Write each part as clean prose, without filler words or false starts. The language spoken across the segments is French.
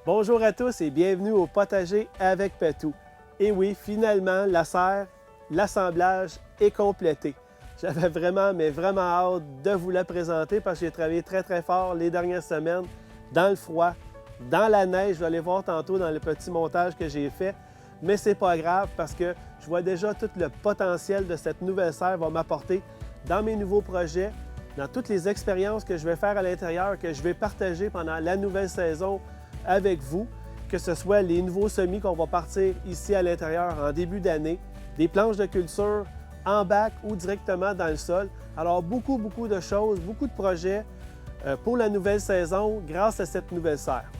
Bonjour à tous et bienvenue au potager avec Patou. Et oui, finalement, la serre, l'assemblage est complété. J'avais vraiment hâte de vous la présenter parce que j'ai travaillé très fort les dernières semaines dans le froid, dans la neige. Je vais aller voir tantôt dans le petit montage que j'ai fait. Mais c'est pas grave parce que je vois déjà tout le potentiel de cette nouvelle serre va m'apporter dans mes nouveaux projets, dans toutes les expériences que je vais faire à l'intérieur, que je vais partager pendant la nouvelle saison avec vous, que ce soit les nouveaux semis qu'on va partir ici à l'intérieur en début d'année, des planches de culture en bac ou directement dans le sol. Alors beaucoup de choses, beaucoup de projets pour la nouvelle saison grâce à cette nouvelle serre.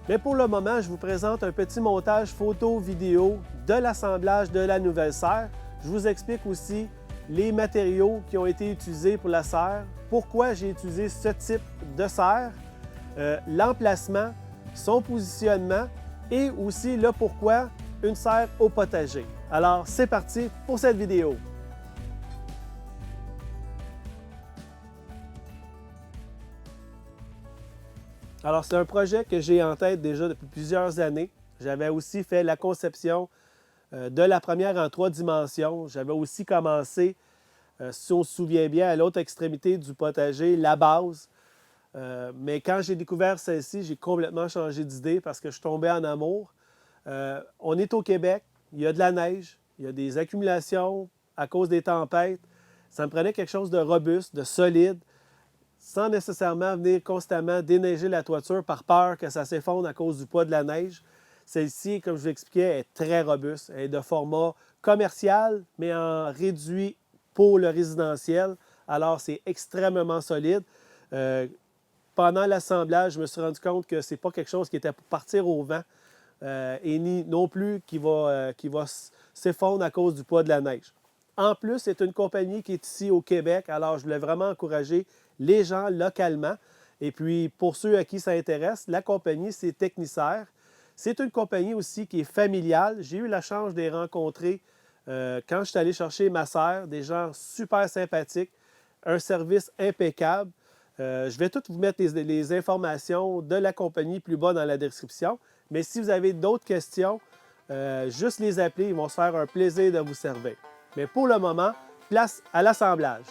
Mais pour le moment, je vous présente un petit montage photo-vidéo de l'assemblage de la nouvelle serre. Je vous explique aussi les matériaux qui ont été utilisés pour la serre, pourquoi j'ai utilisé ce type de serre, l'emplacement, son positionnement et aussi le pourquoi une serre au potager. Alors, c'est parti pour cette vidéo. Alors, c'est un projet que j'ai en tête déjà depuis plusieurs années. J'avais aussi fait la conception de la première en 3 dimensions. J'avais aussi commencé, si on se souvient bien, à l'autre extrémité du potager, la base. Mais quand j'ai découvert celle-ci, j'ai complètement changé d'idée parce que je tombais en amour. On est au Québec, il y a de la neige, il y a des accumulations à cause des tempêtes. Ça me prenait quelque chose de robuste, de solide, sans nécessairement venir constamment déneiger la toiture par peur que ça s'effondre à cause du poids de la neige. Celle-ci, comme je vous l'expliquais, est très robuste. Elle est de format commercial, mais en réduit pour le résidentiel. Alors, c'est extrêmement solide. Pendant l'assemblage, je me suis rendu compte que ce n'est pas quelque chose qui était pour partir au vent et ni non plus qui va s'effondre à cause du poids de la neige. En plus, c'est une compagnie qui est ici au Québec, alors je voulais vraiment encourager les gens localement. Et puis, pour ceux à qui ça intéresse, la compagnie, c'est Techniserre. C'est une compagnie aussi qui est familiale. J'ai eu la chance de les rencontrer quand je suis allé chercher ma serre, des gens super sympathiques, un service impeccable. Je vais toutes vous mettre les informations de la compagnie plus bas dans la description. Mais si vous avez d'autres questions, juste les appeler, ils vont se faire un plaisir de vous servir. Mais pour le moment, place à l'assemblage.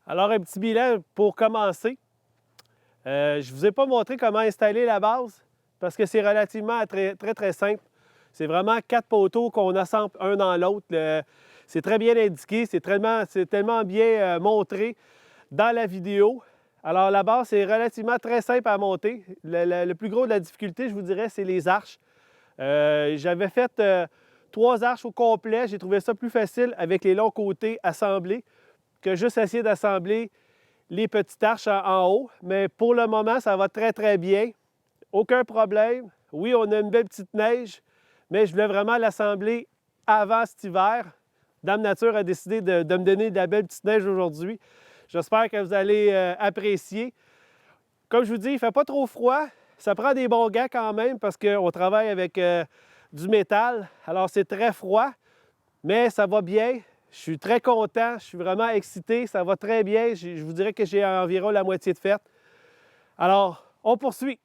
Alors, un petit bilan pour commencer. Je ne vous ai pas montré comment installer la base parce que c'est relativement très simple. C'est vraiment 4 poteaux qu'on assemble un dans l'autre. C'est très bien indiqué, c'est tellement bien montré dans la vidéo. Alors, la base, c'est relativement très simple à monter. Le plus gros de la difficulté, je vous dirais, c'est les arches. J'avais fait 3 arches au complet. J'ai trouvé ça plus facile avec les longs côtés assemblés que juste essayer d'assembler les petites arches en haut. Mais pour le moment, ça va très bien. Aucun problème. Oui, on a une belle petite neige, mais je voulais vraiment l'assembler avant cet hiver. Dame Nature a décidé de me donner de la belle petite neige aujourd'hui. J'espère que vous allez apprécier. Comme je vous dis, il ne fait pas trop froid. Ça prend des bons gants quand même parce qu'on travaille avec du métal. Alors, c'est très froid, mais ça va bien. Je suis très content. Je suis vraiment excité. Ça va très bien. Je vous dirais que j'ai environ la moitié de faite. Alors, on poursuit.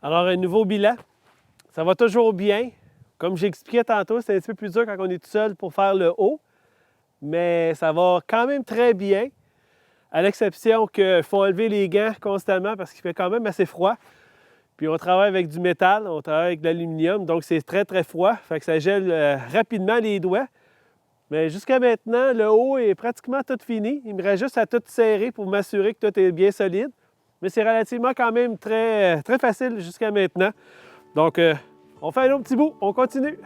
Alors, un nouveau bilan. Ça va toujours bien. Comme j'expliquais tantôt, c'est un petit peu plus dur quand on est tout seul pour faire le haut, mais ça va quand même très bien, à l'exception qu'il faut enlever les gants constamment parce qu'il fait quand même assez froid. Puis on travaille avec du métal, on travaille avec de l'aluminium, donc c'est très très froid, fait que ça gèle rapidement les doigts. Mais jusqu'à maintenant, le haut est pratiquement tout fini. Il me reste juste à tout serrer pour m'assurer que tout est bien solide. Mais c'est relativement quand même très, très facile jusqu'à maintenant. Donc, on fait un autre petit bout, on continue.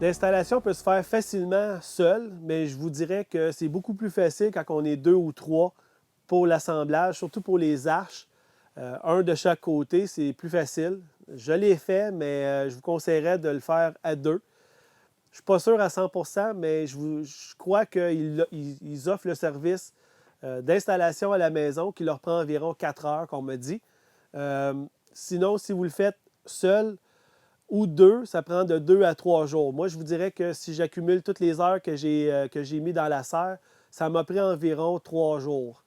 L'installation peut se faire facilement seule, mais je vous dirais que c'est beaucoup plus facile quand on est 2 ou 3 pour l'assemblage, surtout pour les arches. Un de chaque côté, c'est plus facile. Je l'ai fait, mais je vous conseillerais de le faire à 2. Je ne suis pas sûr à 100%, mais je crois qu'ils offrent le service d'installation à la maison qui leur prend environ 4 heures, qu'on me dit. Sinon, si vous le faites seul, ou 2, ça prend de 2 à 3 jours. Moi, je vous dirais que si j'accumule toutes les heures que j'ai mis dans la serre, ça m'a pris environ 3 jours.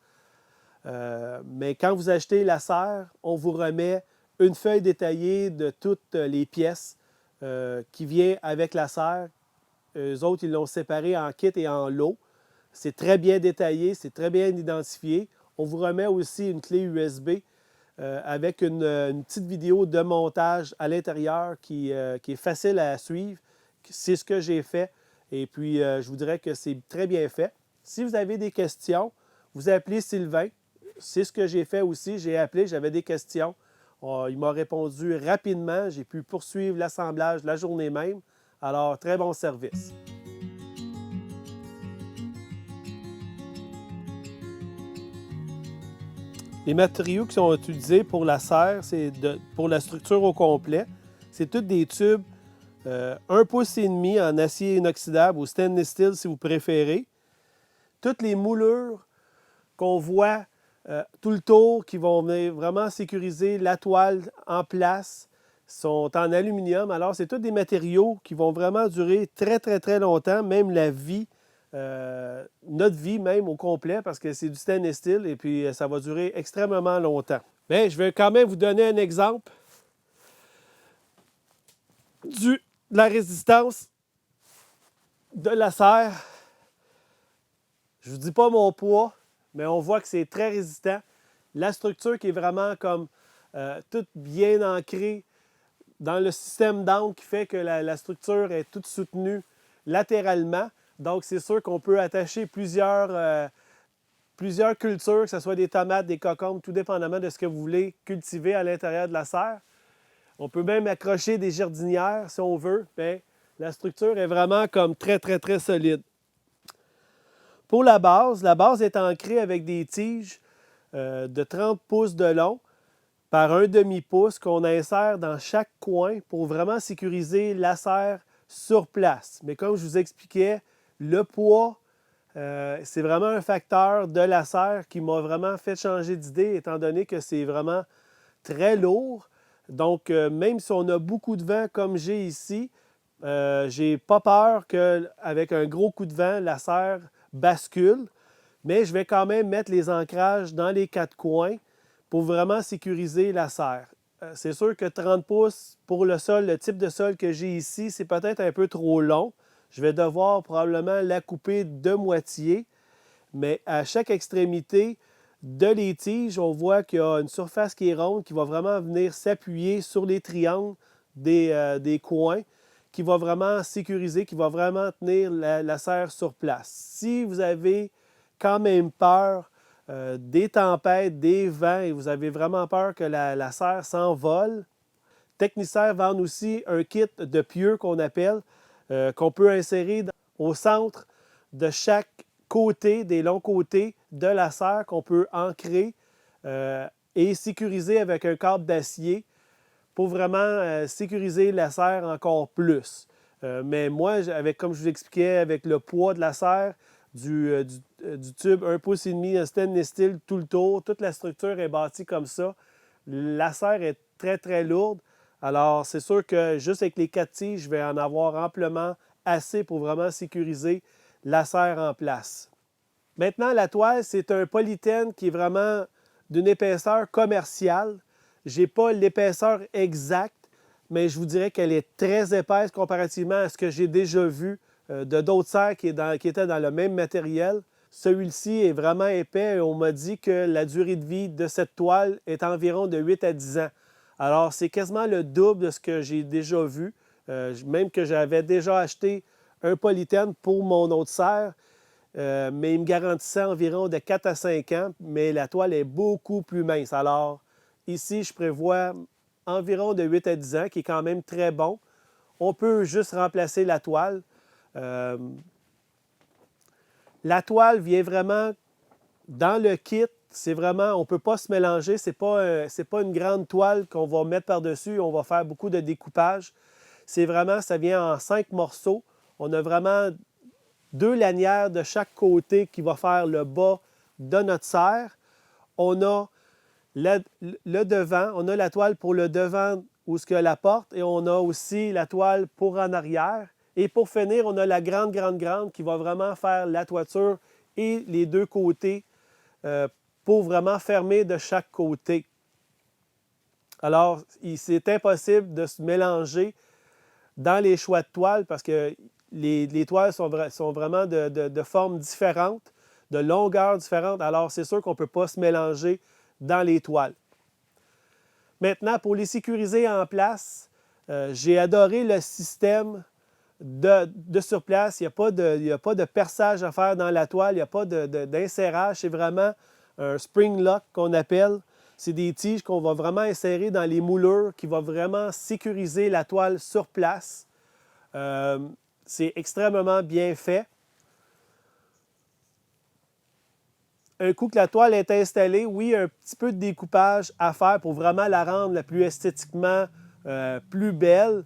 Mais quand vous achetez la serre, on vous remet une feuille détaillée de toutes les pièces qui viennent avec la serre. Eux autres, ils l'ont séparé en kit et en lot. C'est très bien détaillé, c'est très bien identifié. On vous remet aussi une clé USB avec une petite vidéo de montage à l'intérieur qui est facile à suivre. C'est ce que j'ai fait et puis je vous dirais que c'est très bien fait. Si vous avez des questions, vous appelez Sylvain. C'est ce que j'ai fait aussi. J'ai appelé, j'avais des questions. Il m'a répondu rapidement. J'ai pu poursuivre l'assemblage la journée même. Alors, très bon service. Les matériaux qui sont utilisés pour la serre, pour la structure au complet, c'est tous des tubes 1,5 pouce en acier inoxydable ou stainless steel si vous préférez. Toutes les moulures qu'on voit tout le tour qui vont venir vraiment sécuriser la toile en place. Sont en aluminium. Alors, c'est tous des matériaux qui vont vraiment durer très, très, très longtemps, même la vie, notre vie même au complet, parce que c'est du stainless steel et puis ça va durer extrêmement longtemps. Mais je vais quand même vous donner un exemple de la résistance de la serre. Je ne vous dis pas mon poids, mais on voit que c'est très résistant. La structure qui est vraiment comme toute bien ancrée dans le système d'angle qui fait que la structure est toute soutenue latéralement. Donc, c'est sûr qu'on peut attacher plusieurs cultures, que ce soit des tomates, des concombres, tout dépendamment de ce que vous voulez cultiver à l'intérieur de la serre. On peut même accrocher des jardinières si on veut. Bien, la structure est vraiment comme très, très, très solide. Pour la base est ancrée avec des tiges de 30 pouces de long par un demi-pouce qu'on insère dans chaque coin pour vraiment sécuriser la serre sur place. Mais comme je vous expliquais, le poids, c'est vraiment un facteur de la serre qui m'a vraiment fait changer d'idée, étant donné que c'est vraiment très lourd. Donc, même si on a beaucoup de vent comme j'ai ici, j'ai pas peur qu'avec un gros coup de vent, la serre bascule. Mais je vais quand même mettre les ancrages dans les quatre coins pour vraiment sécuriser la serre. C'est sûr que 30 pouces pour le sol, le type de sol que j'ai ici, c'est peut-être un peu trop long. Je vais devoir probablement la couper de moitié, mais à chaque extrémité de les tiges, on voit qu'il y a une surface qui est ronde qui va vraiment venir s'appuyer sur les triangles des coins, qui va vraiment sécuriser, qui va vraiment tenir la serre sur place. Si vous avez quand même peur des tempêtes, des vents, et vous avez vraiment peur que la serre s'envole, Techniserre vend aussi un kit de pieux qu'on appelle, qu'on peut insérer au centre de chaque côté, des longs côtés de la serre, qu'on peut ancrer et sécuriser avec un câble d'acier pour vraiment sécuriser la serre encore plus. Mais moi, comme je vous expliquais, avec le poids de la serre, du tube 1,5 pouce stainless steel tout le tour, toute la structure est bâtie comme ça. La serre est très, très lourde. Alors, c'est sûr que juste avec les 4 tiges, je vais en avoir amplement assez pour vraiment sécuriser la serre en place. Maintenant, la toile, c'est un polythène qui est vraiment d'une épaisseur commerciale. Je n'ai pas l'épaisseur exacte, mais je vous dirais qu'elle est très épaisse comparativement à ce que j'ai déjà vu de d'autres serres qui étaient dans le même matériel. Celui-ci est vraiment épais et on m'a dit que la durée de vie de cette toile est environ de 8 à 10 ans. Alors, c'est quasiment le double de ce que j'ai déjà vu, même que j'avais déjà acheté un polythène pour mon autre serre, mais il me garantissait environ de 4 à 5 ans, mais la toile est beaucoup plus mince. Alors, ici, je prévois environ de 8 à 10 ans, qui est quand même très bon. On peut juste remplacer la toile. La toile vient vraiment dans le kit. C'est vraiment, on ne peut pas se mélanger. Ce n'est pas une grande toile qu'on va mettre par-dessus. On va faire beaucoup de découpage. C'est vraiment, ça vient en 5 morceaux. On a vraiment 2 lanières de chaque côté qui va faire le bas de notre serre. On a le devant, on a la toile pour le devant où ce que la porte et on a aussi la toile pour en arrière. Et pour finir, on a la grande qui va vraiment faire la toiture et les deux côtés pour vraiment fermer de chaque côté. Alors, c'est impossible de se mélanger dans les choix de toiles parce que les toiles sont vraiment de formes différentes, de longueurs différentes. Alors, c'est sûr qu'on ne peut pas se mélanger dans les toiles. Maintenant, pour les sécuriser en place, j'ai adoré le système de surplace. Il n'y a pas de perçage à faire dans la toile, il n'y a pas d'insérage. C'est vraiment un spring lock qu'on appelle. C'est des tiges qu'on va vraiment insérer dans les moulures qui vont vraiment sécuriser la toile sur place. C'est extrêmement bien fait. Un coup que la toile est installée, oui, un petit peu de découpage à faire pour vraiment la rendre la plus esthétiquement plus belle.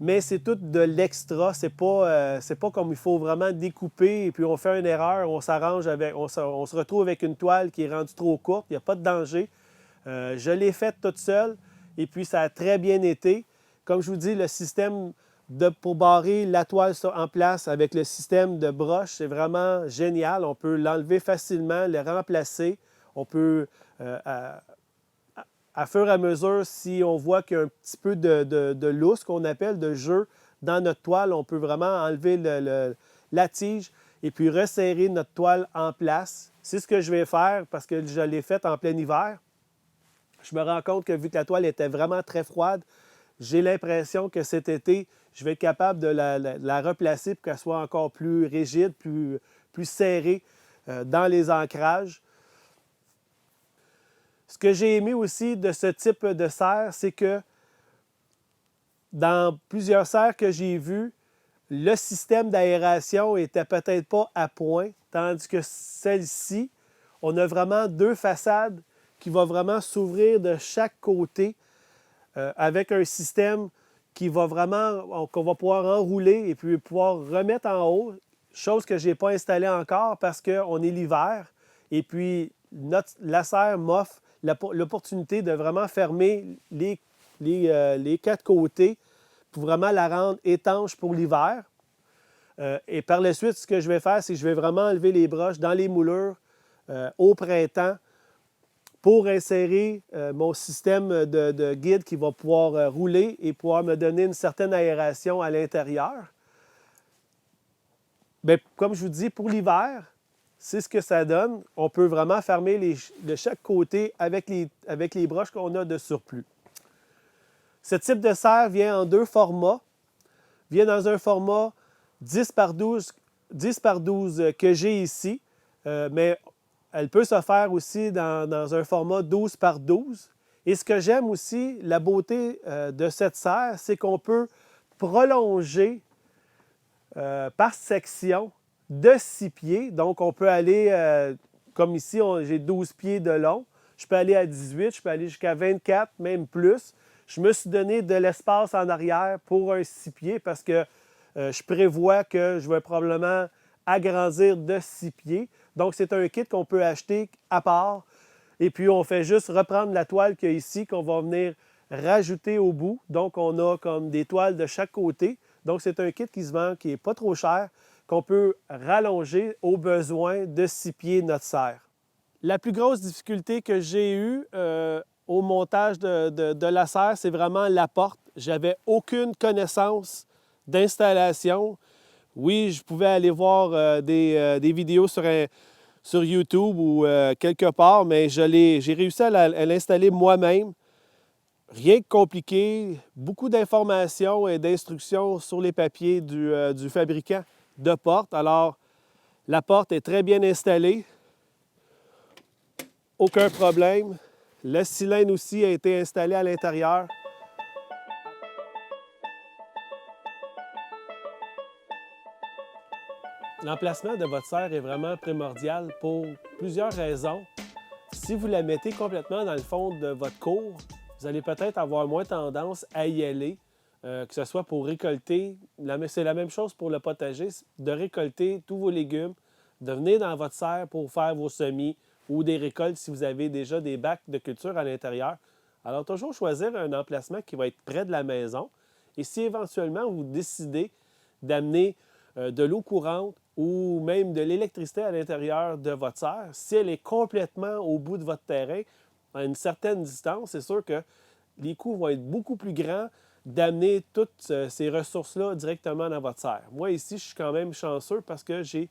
mais c'est tout de l'extra. C'est pas comme il faut vraiment découper et puis on fait une erreur, on s'arrange avec, on se retrouve avec une toile qui est rendue trop courte. Il n'y a pas de danger. Je l'ai faite toute seule et puis ça a très bien été. Comme je vous dis, le système pour barrer la toile en place avec le système de broche, c'est vraiment génial. On peut l'enlever facilement, le remplacer. On peut, à fur et à mesure, si on voit qu'il y a un petit peu de lousse, qu'on appelle de jeu dans notre toile, on peut vraiment enlever la tige et puis resserrer notre toile en place. C'est ce que je vais faire parce que je l'ai fait en plein hiver. Je me rends compte que vu que la toile était vraiment très froide, j'ai l'impression que cet été, je vais être capable de la replacer pour qu'elle soit encore plus rigide, plus serrée dans les ancrages. Ce que j'ai aimé aussi de ce type de serre, c'est que dans plusieurs serres que j'ai vues, le système d'aération n'était peut-être pas à point, tandis que celle-ci, on a vraiment deux façades qui vont vraiment s'ouvrir de chaque côté avec un système qu'on va pouvoir enrouler et puis pouvoir remettre en haut, chose que je n'ai pas installée encore parce qu'on est l'hiver et puis la serre m'offre l'opportunité de vraiment fermer les quatre côtés pour vraiment la rendre étanche pour l'hiver. Et par la suite, ce que je vais faire, c'est que je vais vraiment enlever les broches dans les moulures au printemps pour insérer mon système de guide qui va pouvoir rouler et pouvoir me donner une certaine aération à l'intérieur. Bien, comme je vous dis, pour l'hiver, c'est ce que ça donne. On peut vraiment fermer de chaque côté avec les broches qu'on a de surplus. Ce type de serre vient en deux formats. Vient dans un format 10 par 12 que j'ai ici, mais elle peut se faire aussi dans un format 12 par 12. Et ce que j'aime aussi, la beauté de cette serre, c'est qu'on peut prolonger par section de 6 pieds. Donc, on peut aller, comme ici, j'ai 12 pieds de long. Je peux aller à 18, je peux aller jusqu'à 24, même plus. Je me suis donné de l'espace en arrière pour un 6 pieds parce que je prévois que je vais probablement agrandir de 6 pieds. Donc, c'est un kit qu'on peut acheter à part. Et puis, on fait juste reprendre la toile qu'il y a ici, qu'on va venir rajouter au bout. Donc, on a comme des toiles de chaque côté. Donc, c'est un kit qui se vend, qui n'est pas trop cher, qu'on peut rallonger au besoin de 6 pieds notre serre. La plus grosse difficulté que j'ai eue au montage de la serre, c'est vraiment la porte. J'avais aucune connaissance d'installation. Oui, je pouvais aller voir des vidéos sur YouTube ou quelque part, mais j'ai réussi à l'installer moi-même. Rien de compliqué, beaucoup d'informations et d'instructions sur les papiers du fabricant de porte. Alors, la porte est très bien installée. Aucun problème. Le cylindre aussi a été installé à l'intérieur. L'emplacement de votre serre est vraiment primordial pour plusieurs raisons. Si vous la mettez complètement dans le fond de votre cour, vous allez peut-être avoir moins tendance à y aller, que ce soit pour récolter. C'est la même chose pour le potager, de récolter tous vos légumes, de venir dans votre serre pour faire vos semis ou des récoltes si vous avez déjà des bacs de culture à l'intérieur. Alors, toujours choisir un emplacement qui va être près de la maison. Et si éventuellement vous décidez d'amener de l'eau courante ou même de l'électricité à l'intérieur de votre serre, si elle est complètement au bout de votre terrain, à une certaine distance, c'est sûr que les coûts vont être beaucoup plus grands d'amener toutes ces ressources-là directement dans votre serre. Moi, ici, je suis quand même chanceux parce que j'ai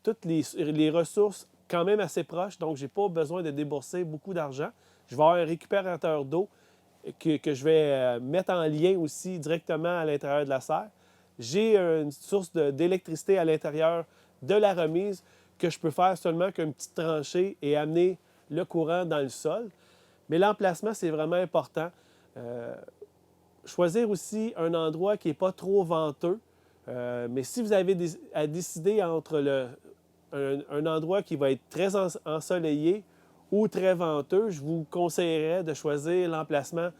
toutes les ressources quand même assez proches, donc je n'ai pas besoin de débourser beaucoup d'argent. Je vais avoir un récupérateur d'eau que je vais mettre en lien aussi directement à l'intérieur de la serre. J'ai une source d'électricité à l'intérieur de la remise que je peux faire seulement qu'une petite tranchée et amener le courant dans le sol. Mais l'emplacement, c'est vraiment important. Choisir aussi un endroit qui n'est pas trop venteux. Mais si vous avez à décider entre un endroit qui va être très ensoleillé ou très venteux, je vous conseillerais de choisir l'emplacement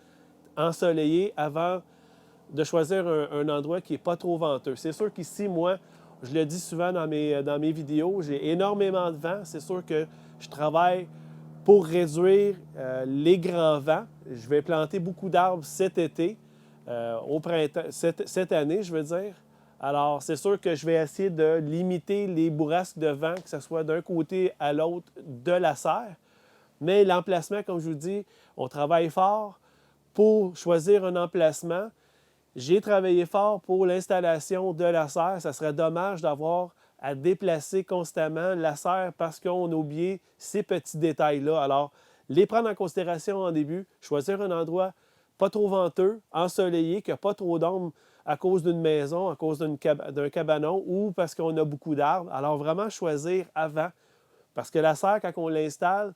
ensoleillé avant de choisir un endroit qui n'est pas trop venteux. C'est sûr qu'ici, moi, je le dis souvent dans mes vidéos, j'ai énormément de vent. C'est sûr que je travaille pour réduire les grands vents. Je vais planter beaucoup d'arbres cet été, au printemps, cette année, je veux dire. Alors, c'est sûr que je vais essayer de limiter les bourrasques de vent, que ce soit d'un côté à l'autre de la serre. Mais l'emplacement, comme je vous dis, on travaille fort pour choisir un emplacement. J'ai travaillé fort pour l'installation de la serre. Ça serait dommage d'avoir à déplacer constamment la serre parce qu'on a oublié ces petits détails-là. Alors, les prendre en considération en début, choisir un endroit pas trop venteux, ensoleillé, qui n'a pas trop d'ombre à cause d'une maison, à cause d'un cabanon ou parce qu'on a beaucoup d'arbres. Alors, vraiment choisir avant. Parce que la serre, quand on l'installe,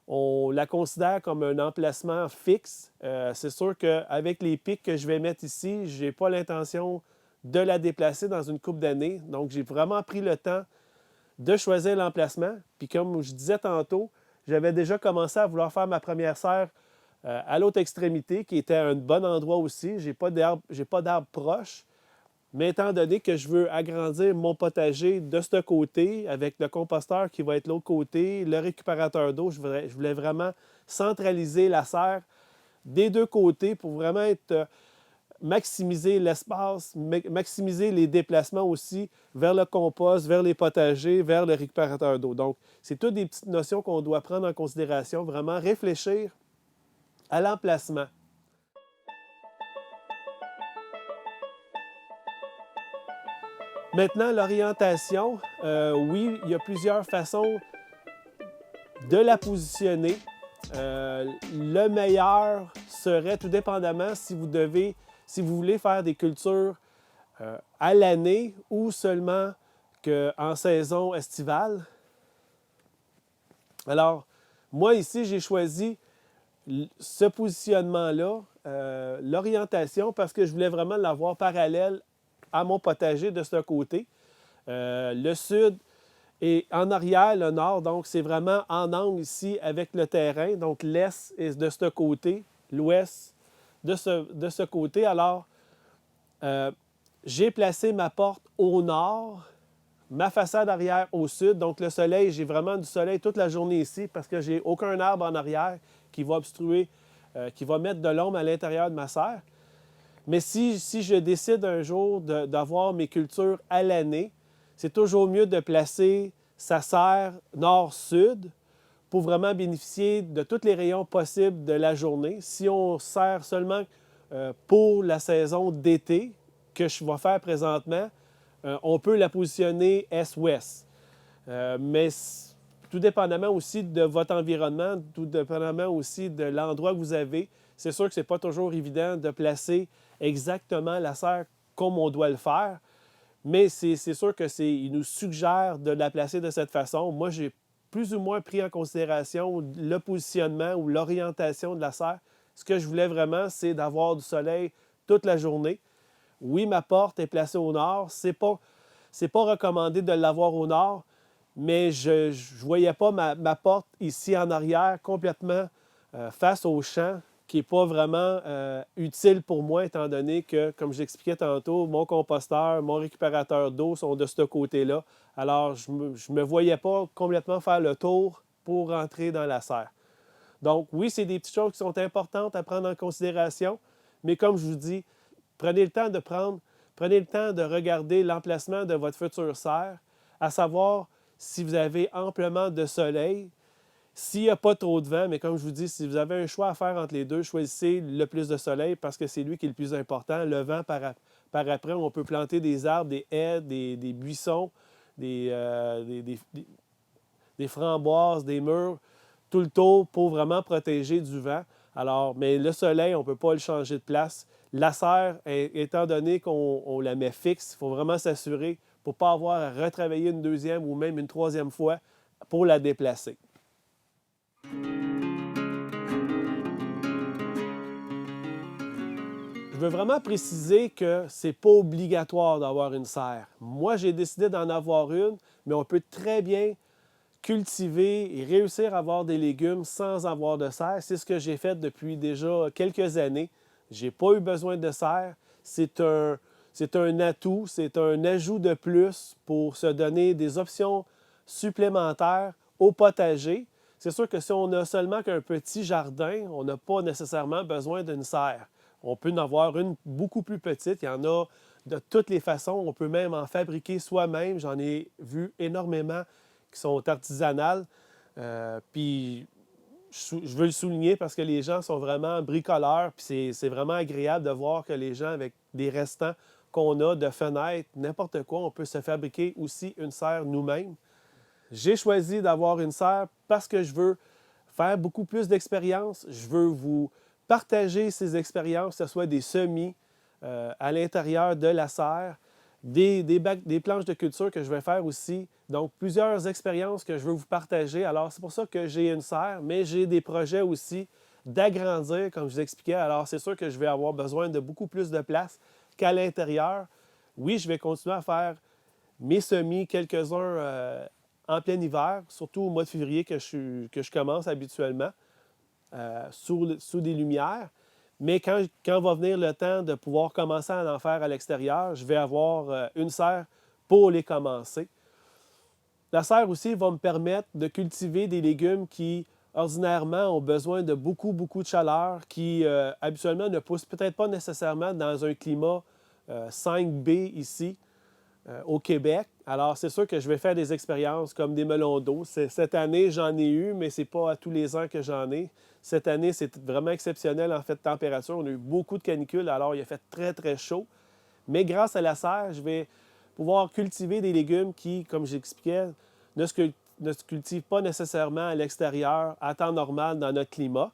on la considère comme un emplacement fixe. C'est sûr qu'avec les pics que je vais mettre ici, je n'ai pas l'intention de la déplacer dans une couple d'années. Donc, j'ai vraiment pris le temps de choisir l'emplacement. Puis comme je disais tantôt, j'avais déjà commencé à vouloir faire ma première serre à l'autre extrémité, qui était un bon endroit aussi. Je n'ai pas d'arbres proches. Mais étant donné que je veux agrandir mon potager de ce côté, avec le composteur qui va être de l'autre côté, le récupérateur d'eau, je voulais vraiment centraliser la serre des deux côtés pour vraiment maximiser l'espace, maximiser les déplacements aussi vers le compost, vers les potagers, vers le récupérateur d'eau. Donc, c'est toutes des petites notions qu'on doit prendre en considération, vraiment réfléchir à l'emplacement. Maintenant, l'orientation, oui, il y a plusieurs façons de la positionner. Le meilleur serait, tout dépendamment, si vous voulez faire des cultures à l'année ou seulement en saison estivale. Alors, moi ici, j'ai choisi ce positionnement-là, l'orientation, parce que je voulais vraiment l'avoir parallèle à mon potager de ce côté. Le sud est en arrière, le nord, donc c'est vraiment en angle ici avec le terrain. Donc l'est est de ce côté, l'ouest de ce côté. Alors, j'ai placé ma porte au nord, ma façade arrière au sud. Donc le soleil, j'ai vraiment du soleil toute la journée ici parce que j'ai aucun arbre en arrière qui va obstruer, qui va mettre de l'ombre à l'intérieur de ma serre. Mais si je décide un jour d'avoir mes cultures à l'année, c'est toujours mieux de placer sa serre nord-sud pour vraiment bénéficier de tous les rayons possibles de la journée. Si on serre seulement pour la saison d'été, que je vais faire présentement, on peut la positionner est-ouest. Mais tout dépendamment aussi de votre environnement, tout dépendamment aussi de l'endroit que vous avez, c'est sûr que ce n'est pas toujours évident de placer exactement la serre comme on doit le faire, mais c'est sûr qu'il nous suggère de la placer de cette façon. Moi, j'ai plus ou moins pris en considération le positionnement ou l'orientation de la serre. Ce que je voulais vraiment, c'est d'avoir du soleil toute la journée. Oui, ma porte est placée au nord. C'est pas recommandé de l'avoir au nord, mais je ne voyais pas ma porte ici en arrière complètement face au champ, qui n'est pas vraiment utile pour moi, étant donné que, comme j'expliquais tantôt, mon composteur, mon récupérateur d'eau sont de ce côté-là. Alors, je ne me voyais pas complètement faire le tour pour rentrer dans la serre. Donc, oui, c'est des petites choses qui sont importantes à prendre en considération, mais comme je vous dis, prenez le temps de regarder l'emplacement de votre future serre, à savoir si vous avez amplement de soleil, s'il n'y a pas trop de vent, mais comme je vous dis, si vous avez un choix à faire entre les deux, choisissez le plus de soleil parce que c'est lui qui est le plus important. Le vent, par après, on peut planter des arbres, des haies, des buissons, des framboises, des murs, tout le tour pour vraiment protéger du vent. Alors, mais le soleil, on ne peut pas le changer de place. La serre, étant donné qu'on la met fixe, il faut vraiment s'assurer pour ne pas avoir à retravailler une deuxième ou même une troisième fois pour la déplacer. Je veux vraiment préciser que ce n'est pas obligatoire d'avoir une serre. Moi, j'ai décidé d'en avoir une, mais on peut très bien cultiver et réussir à avoir des légumes sans avoir de serre. C'est ce que j'ai fait depuis déjà quelques années. Je n'ai pas eu besoin de serre. c'est un atout, c'est un ajout de plus pour se donner des options supplémentaires au potager. C'est sûr que si on n'a seulement qu'un petit jardin, on n'a pas nécessairement besoin d'une serre. On peut en avoir une beaucoup plus petite. Il y en a de toutes les façons. On peut même en fabriquer soi-même. J'en ai vu énormément qui sont artisanales. Puis je veux le souligner parce que les gens sont vraiment bricoleurs. Puis c'est vraiment agréable de voir que les gens, avec des restants qu'on a de fenêtres, n'importe quoi, on peut se fabriquer aussi une serre nous-mêmes. J'ai choisi d'avoir une serre parce que je veux faire beaucoup plus d'expériences. Je veux vous partager ces expériences, que ce soit des semis à l'intérieur de la serre, des planches de culture que je vais faire aussi. Donc, plusieurs expériences que je veux vous partager. Alors, c'est pour ça que j'ai une serre, mais j'ai des projets aussi d'agrandir, comme je vous expliquais. Alors, c'est sûr que je vais avoir besoin de beaucoup plus de place qu'à l'intérieur. Oui, je vais continuer à faire mes semis, quelques-uns en plein hiver, surtout au mois de février que je commence habituellement, sous des lumières. Mais quand va venir le temps de pouvoir commencer à en faire à l'extérieur, je vais avoir une serre pour les commencer. La serre aussi va me permettre de cultiver des légumes qui, ordinairement, ont besoin de beaucoup, beaucoup de chaleur, qui, habituellement, ne poussent peut-être pas nécessairement dans un climat 5B ici, au Québec. Alors, c'est sûr que je vais faire des expériences comme des melons d'eau. Cette année, j'en ai eu, mais ce n'est pas à tous les ans que j'en ai. Cette année, c'est vraiment exceptionnel en fait de température. On a eu beaucoup de canicules, alors il a fait très, très chaud. Mais grâce à la serre, je vais pouvoir cultiver des légumes qui, comme j'expliquais, ne se cultivent pas nécessairement à l'extérieur à temps normal dans notre climat.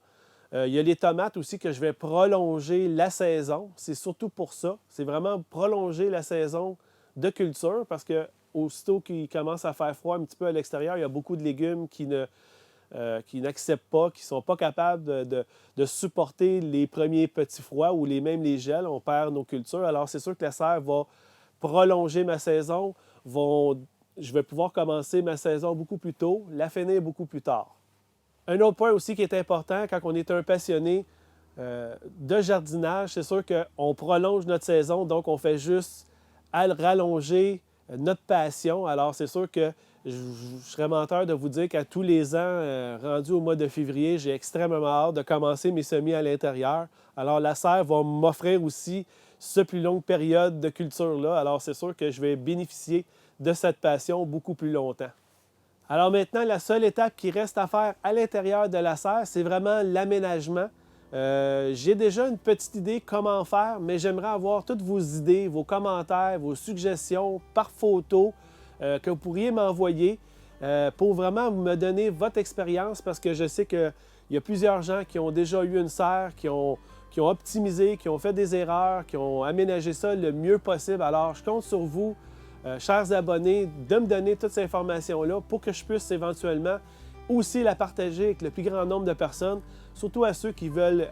Il y a les tomates aussi que je vais prolonger la saison. C'est surtout pour ça. C'est vraiment prolonger la saison de culture parce que aussitôt qu'il commence à faire froid un petit peu à l'extérieur, il y a beaucoup de légumes qui n'acceptent pas, qui ne sont pas capables de supporter les premiers petits froids ou même les gels. On perd nos cultures. Alors, c'est sûr que la serre va prolonger ma saison. Je vais pouvoir commencer ma saison beaucoup plus tôt, la finir beaucoup plus tard. Un autre point aussi qui est important quand on est un passionné de jardinage, c'est sûr qu'on prolonge notre saison, donc on fait juste rallonger notre passion. Alors, c'est sûr que je serais menteur de vous dire qu'à tous les ans, rendu au mois de février, j'ai extrêmement hâte de commencer mes semis à l'intérieur. Alors, la serre va m'offrir aussi cette plus longue période de culture-là. Alors, c'est sûr que je vais bénéficier de cette passion beaucoup plus longtemps. Alors maintenant, la seule étape qui reste à faire à l'intérieur de la serre, c'est vraiment l'aménagement. J'ai déjà une petite idée comment faire, mais j'aimerais avoir toutes vos idées, vos commentaires, vos suggestions par photo que vous pourriez m'envoyer pour vraiment me donner votre expérience parce que je sais qu'il y a plusieurs gens qui ont déjà eu une serre, qui ont optimisé, qui ont fait des erreurs, qui ont aménagé ça le mieux possible. Alors, je compte sur vous, chers abonnés, de me donner toutes ces informations-là pour que je puisse éventuellement aussi la partager avec le plus grand nombre de personnes, surtout à ceux qui veulent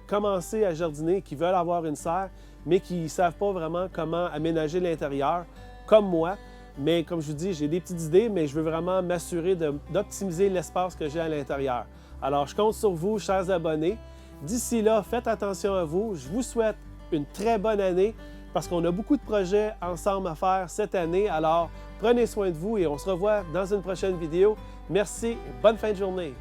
commencer à jardiner, qui veulent avoir une serre, mais qui ne savent pas vraiment comment aménager l'intérieur, comme moi. Mais comme je vous dis, j'ai des petites idées, mais je veux vraiment m'assurer d'optimiser l'espace que j'ai à l'intérieur. Alors, je compte sur vous, chers abonnés. D'ici là, faites attention à vous. Je vous souhaite une très bonne année parce qu'on a beaucoup de projets ensemble à faire cette année. Alors, prenez soin de vous et on se revoit dans une prochaine vidéo. Merci et bonne fin de journée.